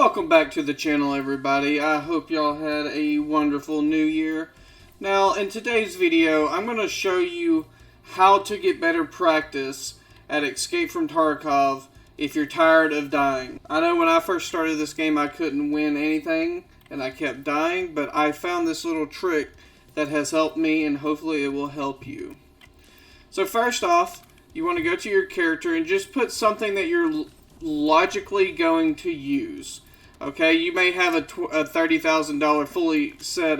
Welcome back to the channel, everybody. I hope y'all had a wonderful new year. Now, in today's video, I'm going to show you how to get better practice at Escape from Tarkov if you're tired of dying. I know when I first started this game, I couldn't win anything, and I kept dying, but I found this little trick that has helped me, and hopefully it will help you. So first off, you want to go to your character and just put something that you're logically going to use. Okay, you may have a $30,000 fully set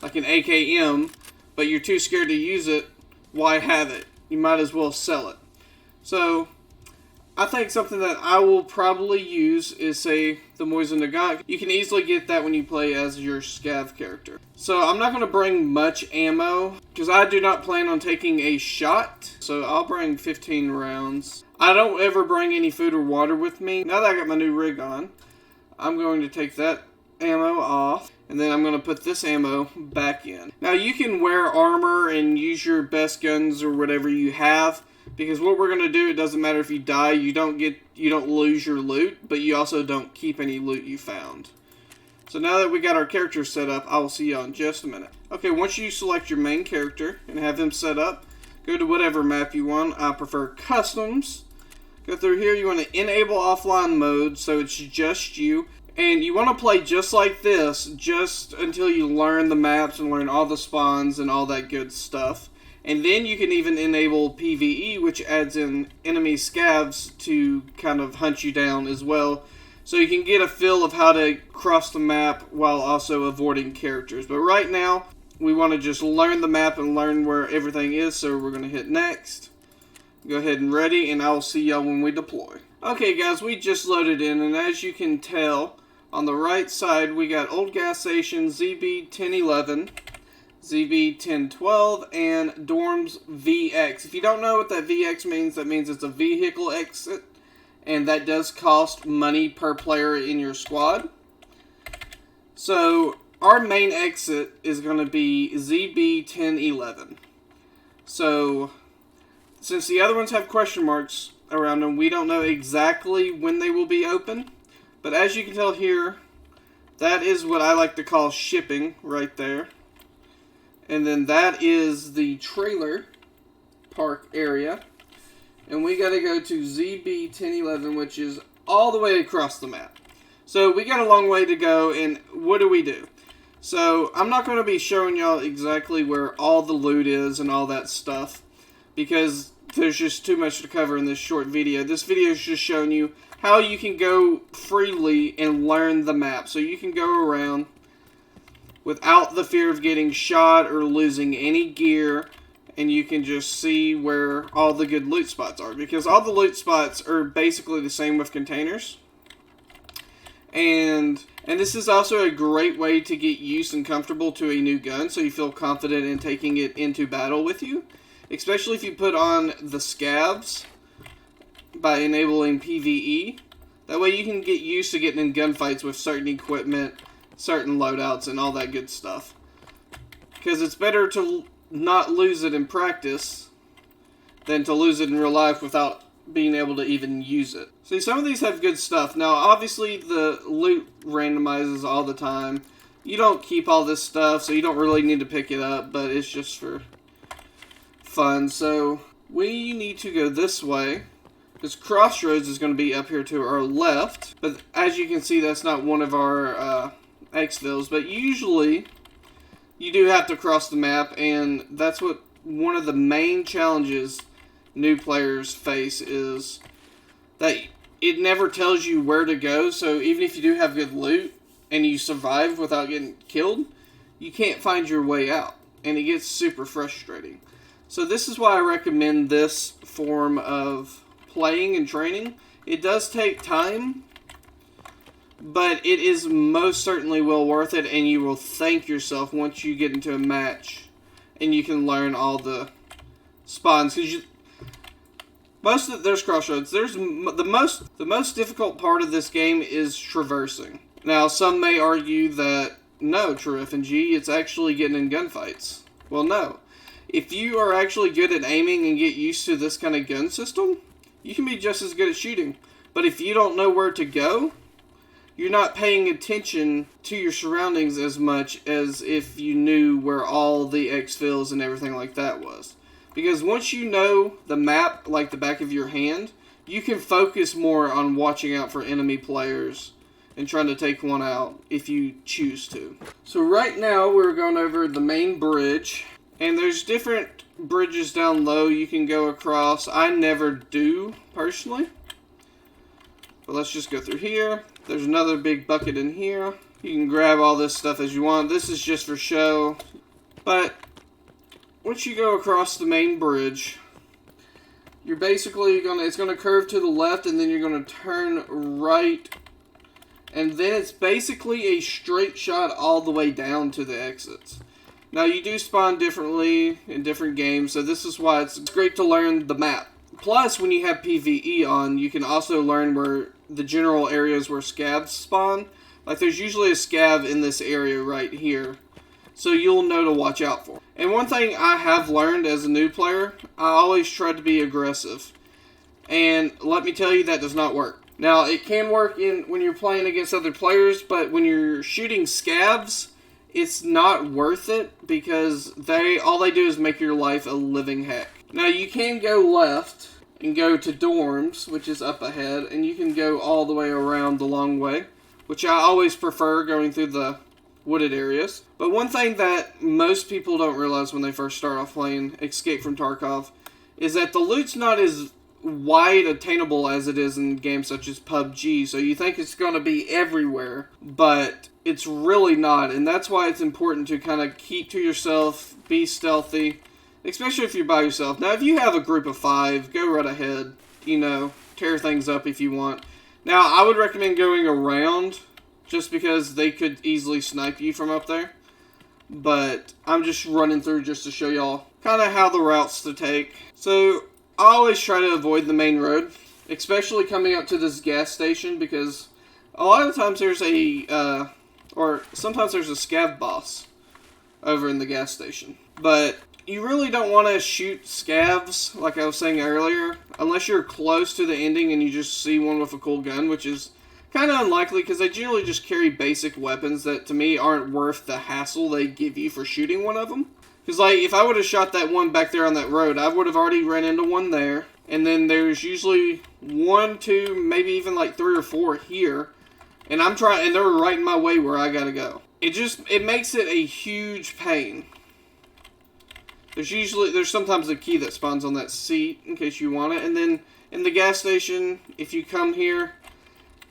like an AKM, but you're too scared to use it. Why have it? You might as well sell it. So I think something that I will probably use is, say, the Mosin Nagant. You can easily get that when you play as your scav character. So I'm not going to bring much ammo because I do not plan on taking a shot. So I'll bring 15 rounds. I don't ever bring any food or water with me. Now that I got my new rig on, I'm going to take that ammo off, and then I'm going to put this ammo back in. Now you can wear armor and use your best guns or whatever you have, because what we're going to do, it doesn't matter if you die, you don't lose your loot, but you also don't keep any loot you found. So now that we got our character set up, I will see y'all in just a minute. Okay, once you select your main character and have him set up, go to whatever map you want. I prefer customs. Go through here, you want to enable offline mode, so it's just you. And you want to play just like this, just until you learn the maps and learn all the spawns and all that good stuff. And then you can even enable PvE, which adds in enemy scavs to kind of hunt you down as well. So you can get a feel of how to cross the map while also avoiding characters. But right now, we want to just learn the map and learn where everything is, so we're going to hit next. Go ahead and ready, and I will see y'all when we deploy. Okay guys, we just loaded in, and as you can tell, on the right side we got Old Gas Station, ZB1011, ZB1012, and Dorms VX. If you don't know what that VX means, that means it's a vehicle exit, and that does cost money per player in your squad. So our main exit is going to be ZB1011. So since the other ones have question marks around them, we don't know exactly when they will be open. But as you can tell here, that is what I like to call shipping right there. And then that is the trailer park area. And we got to go to ZB1011, which is all the way across the map. So we got a long way to go, and what do? So I'm not going to be showing y'all exactly where all the loot is and all that stuff, because there's just too much to cover in this short video. This video is just showing you how you can go freely and learn the map. So you can go around without the fear of getting shot or losing any gear, and you can just see where all the good loot spots are, because all the loot spots are basically the same with containers. And this is also a great way to get used and comfortable to a new gun, so you feel confident in taking it into battle with you. Especially if you put on the scavs by enabling PvE. That way you can get used to getting in gunfights with certain equipment, certain loadouts, and all that good stuff. Because it's better to not lose it in practice than to lose it in real life without being able to even use it. See, some of these have good stuff. Now, obviously, the loot randomizes all the time. You don't keep all this stuff, so you don't really need to pick it up, but it's just for fun. So we need to go this way, because Crossroads is going to be up here to our left, but as you can see, that's not one of our exfils. But usually you do have to cross the map, and that's what one of the main challenges new players face, is that it never tells you where to go. So even if you do have good loot and you survive without getting killed, you can't find your way out, and it gets super frustrating. So this is why I recommend this form of playing and training. It does take time, but it is most certainly well worth it, and you will thank yourself once you get into a match and you can learn all the spawns. Because there's Crossroads. There's the most difficult part of this game is traversing. Now some may argue that no, TrueFNG, it's actually getting in gunfights. Well, no. If you are actually good at aiming and get used to this kind of gun system, you can be just as good at shooting. But if you don't know where to go, you're not paying attention to your surroundings as much as if you knew where all the exfils and everything like that was. Because once you know the map like the back of your hand, you can focus more on watching out for enemy players and trying to take one out if you choose to. So right now we're going over the main bridge, and there's different bridges down low you can go across. I never do personally, but let's just go through here. There's another big bucket in here. You can grab all this stuff as you want. This is just for show, but once you go across the main bridge, you're basically it's gonna curve to the left, and then you're gonna turn right, and then it's basically a straight shot all the way down to the exits. Now you do spawn differently in different games, so this is why it's great to learn the map. Plus, when you have PvE on, you can also learn where the general areas where scavs spawn. Like there's usually a scav in this area right here, so you'll know to watch out for. And one thing I have learned as a new player, I always try to be aggressive. And let me tell you, that does not work. Now, it can work when you're playing against other players, but when you're shooting scavs, it's not worth it because all they do is make your life a living heck. Now, you can go left and go to dorms, which is up ahead, and you can go all the way around the long way, which I always prefer going through the wooded areas. But one thing that most people don't realize when they first start off playing Escape from Tarkov is that the loot's not as wide attainable as it is in games such as PUBG. So you think it's going to be everywhere, but it's really not. And that's why it's important to kind of keep to yourself, be stealthy, especially if you're by yourself. Now, if you have a group of 5, go right ahead, tear things up if you want. Now, I would recommend going around, just because they could easily snipe you from up there. But I'm just running through just to show y'all kind of how the routes to take. So I always try to avoid the main road, especially coming up to this gas station, because a lot of times there's sometimes there's a scav boss over in the gas station. But you really don't want to shoot scavs, like I was saying earlier, unless you're close to the ending and you just see one with a cool gun, which is kind of unlikely because they generally just carry basic weapons that to me aren't worth the hassle they give you for shooting one of them. Because like if I would have shot that one back there on that road, I would have already ran into one there, and then there's usually 1, 2, maybe even like 3 or 4 here, and they're right in my way where I gotta go. It makes it a huge pain. There's sometimes a key that spawns on that seat in case you want it, and then in the gas station, if you come here,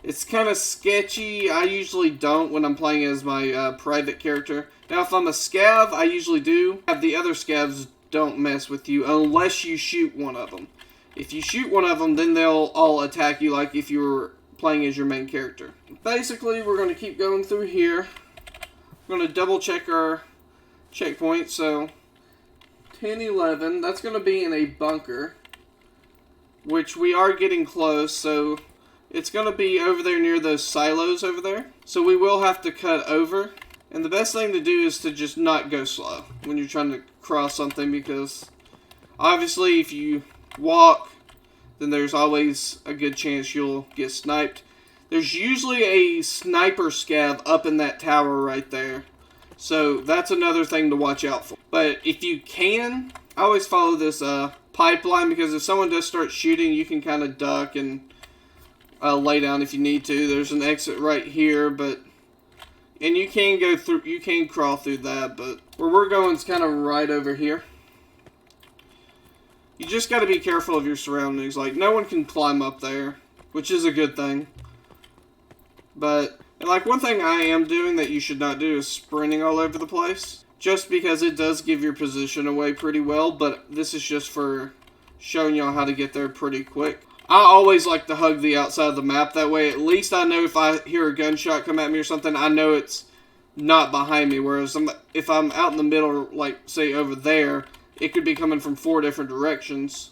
it's kind of sketchy. I usually don't when I'm playing as my private character. Now, if I'm a scav, I usually do. The other scavs don't mess with you unless you shoot one of them. If you shoot one of them, then they'll all attack you like if you were playing as your main character. Basically, we're going to keep going through here. We're going to double check our checkpoint. So, 10, 11, that's going to be in a bunker, which we are getting close, so it's going to be over there near those silos over there. So we will have to cut over. And the best thing to do is to just not go slow when you're trying to cross something, because obviously if you walk, then there's always a good chance you'll get sniped. There's usually a sniper scav up in that tower right there. So that's another thing to watch out for. But if you can, I always follow this pipeline, because if someone does start shooting, you can kind of duck and lay down if you need to. There's an exit right here, and you can crawl through that, but where we're going is kind of right over here. You just got to be careful of your surroundings. Like, no one can climb up there, which is a good thing. But, and like, one thing I am doing that you should not do is sprinting all over the place. Just because it does give your position away pretty well, but this is just for showing y'all how to get there pretty quick. I always like to hug the outside of the map. That way, at least I know if I hear a gunshot come at me or something, I know it's not behind me. Whereas if I'm out in the middle, like, say, over there, it could be coming from 4 different directions.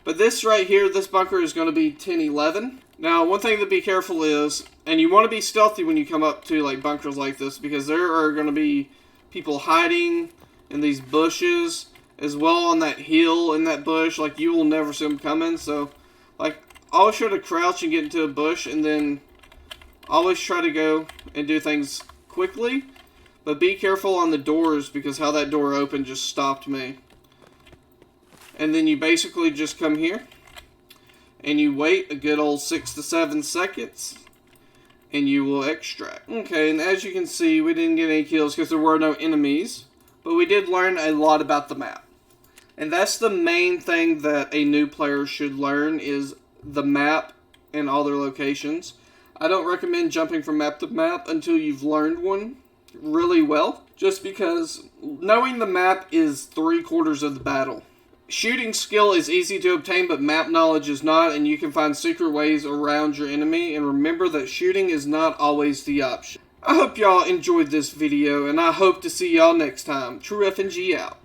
But this right here, this bunker is going to be 10-11. Now, one thing to be careful is, and you want to be stealthy when you come up to, like, bunkers like this, because there are going to be people hiding in these bushes, as well on that hill in that bush. Like, you will never see them coming, so like, always try to crouch and get into a bush, and then Always try to go and do things quickly, but be careful on the doors because how that door opened just stopped me. And then you basically just come here and you wait a good old 6 to 7 seconds and you will extract. Okay, and as you can see, we didn't get any kills because there were no enemies, but we did learn a lot about the map. And that's the main thing that a new player should learn, is the map and all their locations. I don't recommend jumping from map to map until you've learned one really well, just because knowing the map is 3/4 of the battle. Shooting skill is easy to obtain, but map knowledge is not, and you can find secret ways around your enemy, and remember that shooting is not always the option. I hope y'all enjoyed this video, and I hope to see y'all next time. True FNG out.